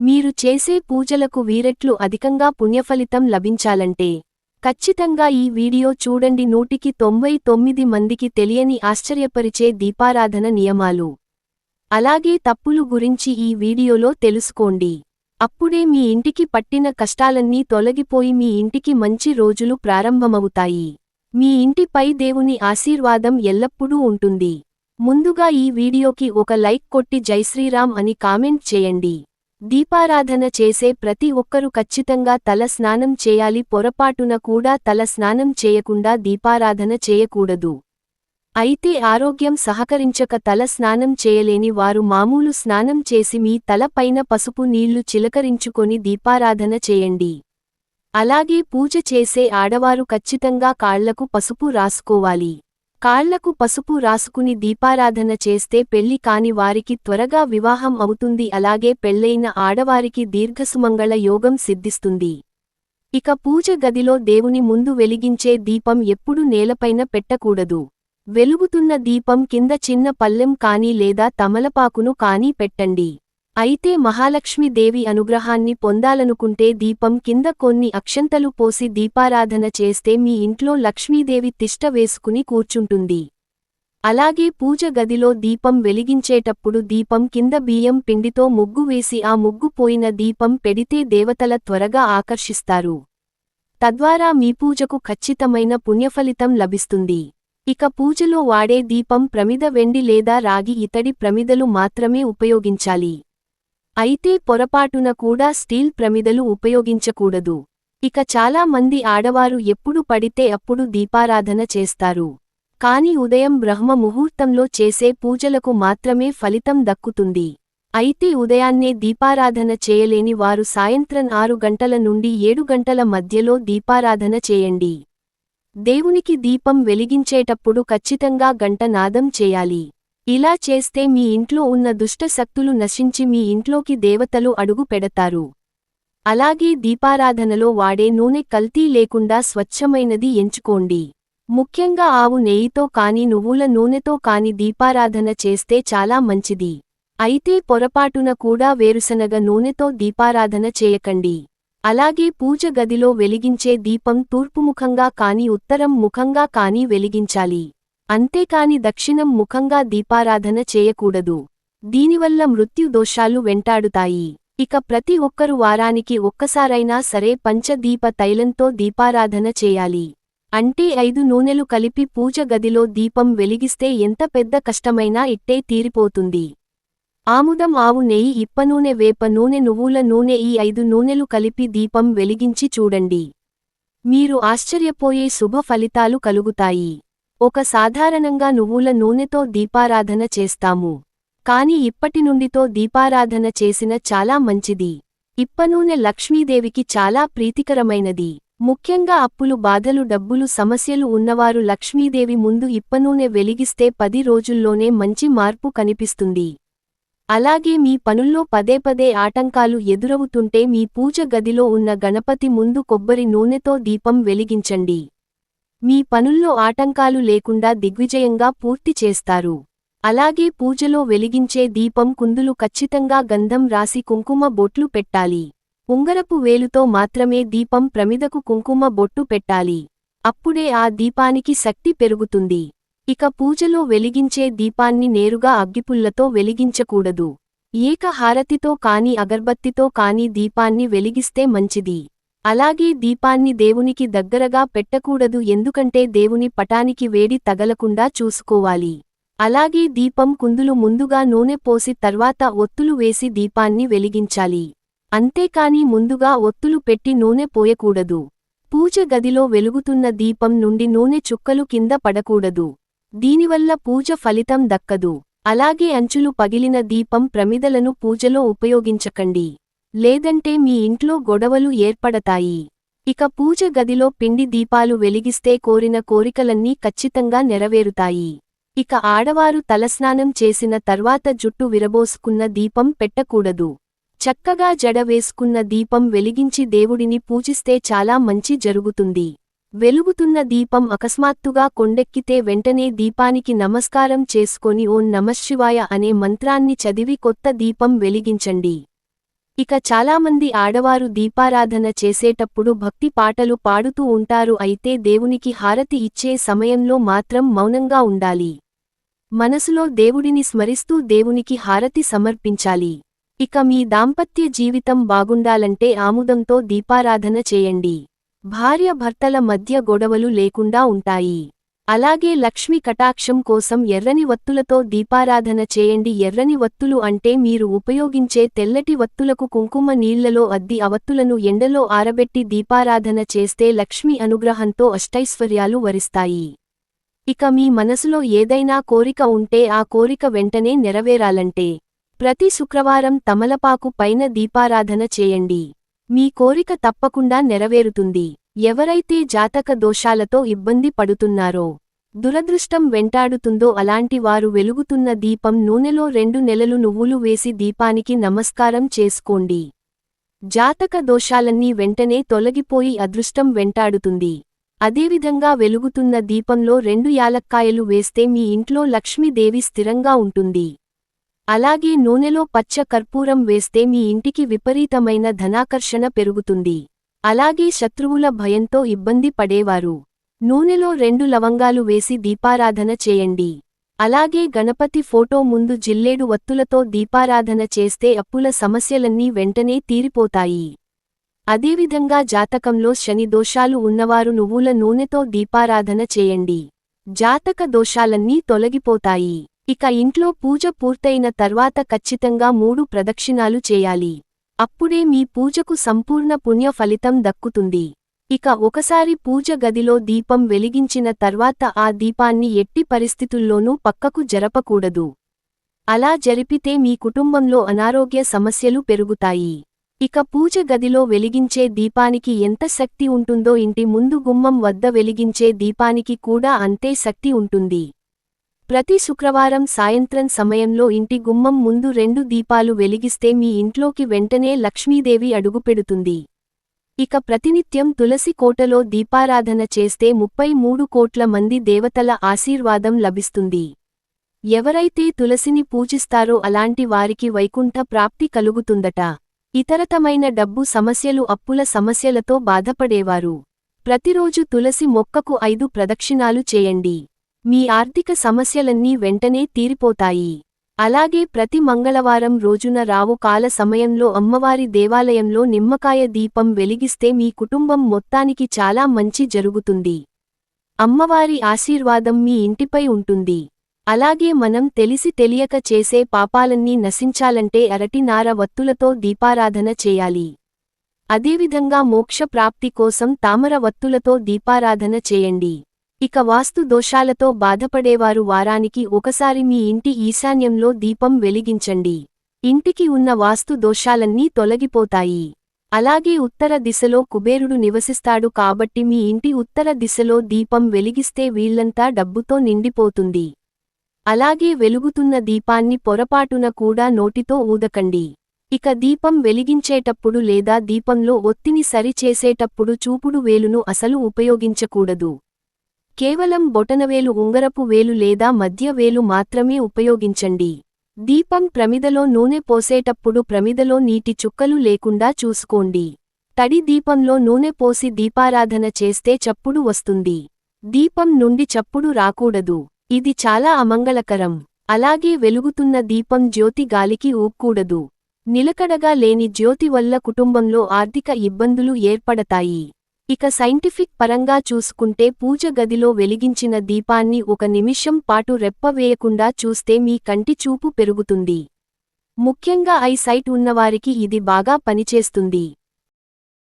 మీరు చేసే పూజలకు వీరెట్లు అధికంగా పుణ్యఫలితం లభించాలంటే ఖచ్చితంగా ఈ వీడియో చూడండి. 199 మందికి తెలియని ఆశ్చర్యపరిచే దీపారాధన నియమాలు అలాగే తప్పులు గురించి ఈ వీడియోలో తెలుసుకోండి. అప్పుడే మీ ఇంటికి పట్టిన కష్టాలన్నీ తొలగిపోయి మీ ఇంటికి మంచి రోజులు ప్రారంభమవుతాయి. మీ ఇంటిపై దేవుని ఆశీర్వాదం ఎల్లప్పుడూ ఉంటుంది. ముందుగా ఈ వీడియోకి ఒక లైక్ కొట్టి జైశ్రీరామ్ అని కామెంట్ చేయండి. దీపారాధన చేసే ప్రతి ఒక్కరూ ఖచ్చితంగా తల స్నానం చేయాలి. పొరపాటున కూడా తల స్నానం చేయకుండా దీపారాధన చేయకూడదు. అయితే ఆరోగ్యం సహకరించక తల స్నానం చేయలేని వారు మామూలు స్నానం చేసి మీ తల పైన పసుపు నీళ్లు చిలకరించుకొని దీపారాధన చేయండి. అలాగే పూజ చేసే ఆడవారు ఖచ్చితంగా కాళ్లకు పసుపు రాసుకోవాలి. కాళ్లకు పసుపు రాసుకుని దీపారాధన చేస్తే పెళ్లి కాని వారికి త్వరగా వివాహం అవుతుంది. అలాగే పెళ్లైన ఆడవారికి దీర్ఘసుమంగళ యోగం సిద్ధిస్తుంది. ఇక పూజ గదిలో దేవుని ముందు వెలిగించే దీపం ఎప్పుడూ నేలపైన పెట్టకూడదు. వెలుగుతున్న దీపం కింద చిన్న పళ్ళెం కానీ లేదా తమలపాకును కానీ పెట్టండి. అయితే మహాలక్ష్మీదేవి అనుగ్రహాన్ని పొందాలనుకుంటే దీపం కింద కొన్ని అక్షంతలు పోసి దీపారాధన చేస్తే మీ ఇంట్లో లక్ష్మీదేవి తిష్ట వేసుకుని కూర్చుంటుంది. అలాగే పూజ గదిలో దీపం వెలిగించేటప్పుడు దీపం కింద బియ్యం పిండితో ముగ్గు వేసి ఆ ముగ్గు పోయిన దీపం పెడితే దేవతల త్వరగా ఆకర్షిస్తారు. తద్వారా మీ పూజకు ఖచ్చితమైన పుణ్యఫలితం లభిస్తుంది. ఇక పూజలో వాడే దీపం ప్రమిద వెండి లేదా రాగి ఇత్తడి ప్రమిదలు మాత్రమే ఉపయోగించాలి. అయితే పొరపాటున కూడా స్టీల్ ప్రమిదలు ఉపయోగించకూడదు. ఇక చాలా మంది ఆడవారు ఎప్పుడు పడితే అప్పుడు దీపారాధన చేస్తారు. కాని ఉదయం బ్రహ్మ ముహూర్తంలో చేసే పూజలకు మాత్రమే ఫలితం దక్కుతుంది. అయితే ఉదయాన్నే దీపారాధన చేయలేని వారు సాయంత్రం 6 గంటల నుండి 7 గంటల మధ్యలో దీపారాధన చేయండి. దేవునికి దీపం వెలిగించేటప్పుడు ఖచ్చితంగా గంట నాదం చేయాలి. ఇలా చేస్తే మీ ఇంట్లో ఉన్న దుష్ట శక్తులు నశించి మీ ఇంట్లోకి దేవతలు అడుగు పెడతారు. అలాగే దీపారాధనలో వాడే నూనె కల్తీ లేకుండా స్వచ్ఛమైనది ఎంచుకోండి. ముఖ్యంగా ఆవు నెయ్యితో కాని నువ్వుల నూనెతో కాని దీపారాధన చేస్తే చాలా మంచిది. అయితే పొరపాటున కూడా వేరుశనగ నూనెతో దీపారాధన చేయకండి. అలాగే పూజ గదిలో వెలిగించే దీపం తూర్పుముఖంగా కాని ఉత్తరం ముఖంగా కాని వెలిగించాలి. అంతేకాని దక్షిణం ముఖంగా దీపారాధన చేయకూడదు. దీనివల్ల మృత్యు దోషాలు వెంటాడుతాయి. ఇక ప్రతి ఒక్కరు వారానికి ఒక్కసారైనా సరే పంచదీప తైలంతో దీపారాధన చేయాలి. అంటే 5 నూనెలు కలిపి పూజ గదిలో దీపం వెలిగిస్తే ఎంత పెద్ద కష్టమైనా ఇట్టే తీరిపోతుంది. ఆముదం, ఆవు నెయ్యి, ఇప్పనూనె, వేప నూనె, నువ్వుల నూనె ఈ 5 నూనెలు కలిపి దీపం వెలిగించి చూడండి. మీరు ఆశ్చర్యపోయే శుభ ఫలితాలు కలుగుతాయి. ఒక సాధారణంగా నువ్వుల నూనెతో దీపారాధన చేస్తాము. కాని ఇప్పటి నుండితో దీపారాధన చేసిన చాలా మంచిది. ఇప్పనూనె లక్ష్మీదేవికి చాలా ప్రీతికరమైనది. ముఖ్యంగా అప్పులు, బాధలు, డబ్బులు సమస్యలు ఉన్నవారు లక్ష్మీదేవి ముందు ఇప్పనూనె వెలిగిస్తే 10 రోజుల్లోనే మంచి మార్పు కనిపిస్తుంది. అలాగే మీ పనుల్లో పదే పదే ఆటంకాలు ఎదురవుతుంటే మీ పూజ గదిలో ఉన్న గణపతి ముందు కొబ్బరి నూనెతో దీపం వెలిగించండి. మీ పనుల్లో ఆటంకాలు లేకుండా దిగ్విజయంగా పూర్తి చేస్తారు. అలాగే పూజలో వెలిగించే దీపం కుందులు ఖచ్చితంగా గంధం రాసి కుంకుమ బొట్లు పెట్టాలి. ఉంగరపు వేలుతో మాత్రమే దీపం ప్రమిదకు కుంకుమ బొట్టు పెట్టాలి. అప్పుడే ఆ దీపానికి శక్తి పెరుగుతుంది. ఇక పూజలో వెలిగించే దీపాన్ని నేరుగా అగ్గిపుల్లతో వెలిగించకూడదు. ఏక హారతితో కాని అగర్బత్తితో కాని దీపాన్ని వెలిగిస్తే మంచిది. అలాగే దీపాన్ని దేవునికి దగ్గరగా పెట్టకూడదు, ఎందుకంటే దేవుని పటానికి వేడి తగలకుండా చూసుకోవాలి. అలాగే దీపం కుందులు ముందుగా నూనె పోసి తర్వాత ఒత్తులు వేసి దీపాన్ని వెలిగించాలి. అంతేకాని ముందుగా ఒత్తులు పెట్టి నూనె పోయకూడదు. పూజ గదిలో వెలుగుతున్న దీపం నుండి నూనె చుక్కలు కింద పడకూడదు. దీనివల్ల పూజ ఫలితం దక్కదు. అలాగే అంచులు పగిలిన దీపం ప్రమిదలను పూజలో ఉపయోగించకండి. లేదంటే మీ ఇంట్లో గొడవలు ఏర్పడతాయి. ఇక పూజ గదిలో పిండి దీపాలు వెలిగిస్తే కోరిన కోరికలన్నీ ఖచ్చితంగా నెరవేరుతాయి. ఇక ఆడవారు తలస్నానం చేసిన తర్వాత జుట్టు విరబోసుకున్న దీపం పెట్టకూడదు. చక్కగా జడ వేసుకున్న దీపం వెలిగించి దేవుడిని పూజిస్తే చాలా మంచి జరుగుతుంది. వెలుగుతున్న దీపం అకస్మాత్తుగా కొండెక్కితే వెంటనే దీపానికి నమస్కారం చేసుకొని ఓం నమఃశివాయ అనే మంత్రాన్ని చదివి కొత్త దీపం వెలిగించండి. ఇక చాలామంది ఆడవారు దీపారాధన చేసేటప్పుడు భక్తి పాటలు పాడుతూ ఉంటారు, అయితే దేవునికి హారతి ఇచ్చే సమయంలో మాత్రం మౌనంగా ఉండాలి. మనసులో దేవుడిని స్మరిస్తూ దేవునికి హారతి సమర్పించాలి. ఇక మీ దాంపత్య జీవితం బాగుండాలంటే ఆముదంతో దీపారాధన చేయండి. భార్య భర్తల మధ్య గొడవలు లేకుండా ఉంటాయి. అలాగే లక్ష్మి కటాక్షం కోసం ఎర్రని వత్తులతో దీపారాధన చేయండి. ఎర్రని వత్తులు అంటే మీరు ఉపయోగించే తెల్లటి వత్తులకు కుంకుమ నీళ్లలో అద్ది అవత్తులను ఎండలో ఆరబెట్టి దీపారాధన చేస్తే లక్ష్మి అనుగ్రహంతో అష్టైశ్వర్యాలు వరిస్తాయి. ఇక మీ మనసులో ఏదైనా కోరిక ఉంటే ఆ కోరిక వెంటనే నెరవేరాలంటే ప్రతి శుక్రవారం తమలపాకు పైన దీపారాధన చేయండి. మీ కోరిక తప్పకుండా నెరవేరుతుంది. ఎవరైతే జాతక దోషాలతో ఇబ్బంది పడుతున్నారో, దురదృష్టం వెంటాడుతుందో అలాంటి వారు వెలుగుతున్న దీపం నూనెలో 2 నెలలు నువ్వులు వేసి దీపానికి నమస్కారం చేసుకోండి. జాతక దోషాలన్నీ వెంటనే తొలగిపోయి అదృష్టం వెంటాడుతుంది. అదేవిధంగా వెలుగుతున్న దీపంలో 2 యాలక్కాయలు వేస్తే మీ ఇంట్లో లక్ష్మీదేవి స్థిరంగా ఉంటుంది. అలాగే నూనెలో పచ్చ కర్పూరం వేస్తే మీ ఇంటికి విపరీతమైన ధనాకర్షణ పెరుగుతుంది. అలాగే శత్రువుల భయంతో ఇబ్బంది పడేవారు నూనెలో 2 లవంగాలు వేసి దీపారాధన చేయండి. అలాగే గణపతి ఫోటో ముందు జిల్లేడు వత్తులతో దీపారాధన చేస్తే అప్పుల సమస్యలన్నీ వెంటనే తీరిపోతాయి. అదేవిధంగా జాతకంలో శని దోషాలు ఉన్నవారు నువ్వుల నూనెతో దీపారాధన చేయండి. జాతక దోషాలన్నీ తొలగిపోతాయి. ఇక ఇంట్లో పూజ పూర్తయిన తర్వాత ఖచ్చితంగా 3 ప్రదక్షిణాలు చేయాలి. అప్పుడే మీ పూజకు సంపూర్ణ పుణ్య ఫలితం దక్కుతుంది. ఇక ఒకసారి పూజ గదిలో దీపం వెలిగించిన తర్వాత ఆ దీపాన్ని ఎట్టి పరిస్థితుల్లోనూ పక్కకు జరపకూడదు. అలా జరిపితే మీ కుటుంబంలో అనారోగ్య సమస్యలు పెరుగుతాయి. ఇక పూజ గదిలో వెలిగించే దీపానికి ఎంత శక్తి ఉంటుందో ఇంటి ముందు గుమ్మం వద్ద వెలిగించే దీపానికి కూడా అంతే శక్తి ఉంటుంది. ప్రతి శుక్రవారం సాయంత్రం సమయంలో ఇంటి గుమ్మం ముందు 2 దీపాలు వెలిగిస్తే మీ ఇంట్లోకి వెంటనే లక్ష్మీదేవి అడుగుపెడుతుంది. ఇక ప్రతినిత్యం తులసి కోటలో దీపారాధన చేస్తే 33 కోట్ల మంది దేవతల ఆశీర్వాదం లభిస్తుంది. ఎవరైతే తులసిని పూజిస్తారో అలాంటి వారికి వైకుంఠ ప్రాప్తి కలుగుతుందట. ఇతరతమైన డబ్బు సమస్యలు అప్పుల సమస్యలతో బాధపడేవారు ప్రతిరోజు తులసి మొక్కకు 5 ప్రదక్షిణాలు చేయండి. మీ ఆర్థిక సమస్యలన్నీ వెంటనే తీరిపోతాయి. అలాగే ప్రతి మంగళవారం రోజున రావు కాల సమయంలో అమ్మవారి దేవాలయంలో నిమ్మకాయ దీపం వెలిగిస్తే మీ కుటుంబం మొత్తానికి చాలా మంచి జరుగుతుంది. అమ్మవారి ఆశీర్వాదం మీ ఇంటిపై ఉంటుంది. అలాగే మనం తెలిసి తెలియక చేసే పాపాలన్నీ నశించాలంటే అరటినార వత్తులతో దీపారాధన చేయాలి. అదేవిధంగా మోక్ష ప్రాప్తి కోసం తామర వత్తులతో దీపారాధన చేయండి. ఇక వాస్తు దోషాలతో బాధపడేవారు వారానికి ఒకసారి మీ ఇంటి ఈశాన్యంలో దీపం వెలిగించండి. ఇంటికి ఉన్న వాస్తు దోషాలన్నీ తొలగిపోతాయి. అలాగే ఉత్తర దిశలో కుబేరుడు నివసిస్తాడు కాబట్టి మీ ఇంటి ఉత్తర దిశలో దీపం వెలిగిస్తే వీళ్లంతా డబ్బుతో నిండిపోతుంది. అలాగే వెలుగుతున్న దీపాన్ని పొరపాటున కూడా నోటితో ఊదకండి. ఇక దీపం వెలిగించేటప్పుడు లేదా దీపంలో ఒత్తిని సరిచేసేటప్పుడు చూపుడు వేలును అసలు ఉపయోగించకూడదు. కేవలం బొటనవేలు, ఉంగరపు వేలు లేదా మధ్య వేలు మాత్రమే ఉపయోగించండి. దీపం ప్రమిదలో నూనె పోసేటప్పుడు ప్రమిదలో నీటి చుక్కలు లేకుండా చూసుకోండి. తడి దీపంలో నూనె పోసి దీపారాధన చేస్తే చప్పుడు వస్తుంది. దీపం నుండి చప్పుడు రాకూడదు. ఇది చాలా అమంగళకరం. అలాగే వెలుగుతున్న దీపం జ్యోతి గాలికి ఊక్కూడదు. నిలకడగా లేని జ్యోతి వల్ల కుటుంబంలో ఆర్థిక ఇబ్బందులు ఏర్పడతాయి. ఇక సైంటిఫిక్ పరంగా చూసుకుంటే పూజ గదిలో వెలిగించిన దీపాన్ని 1 నిమిషం పాటు రెప్పవేయకుండా చూస్తే మీ కంటి చూపు పెరుగుతుంది. ముఖ్యంగా ఐ సైట్ ఉన్నవారికి ఇది బాగా పనిచేస్తుంది.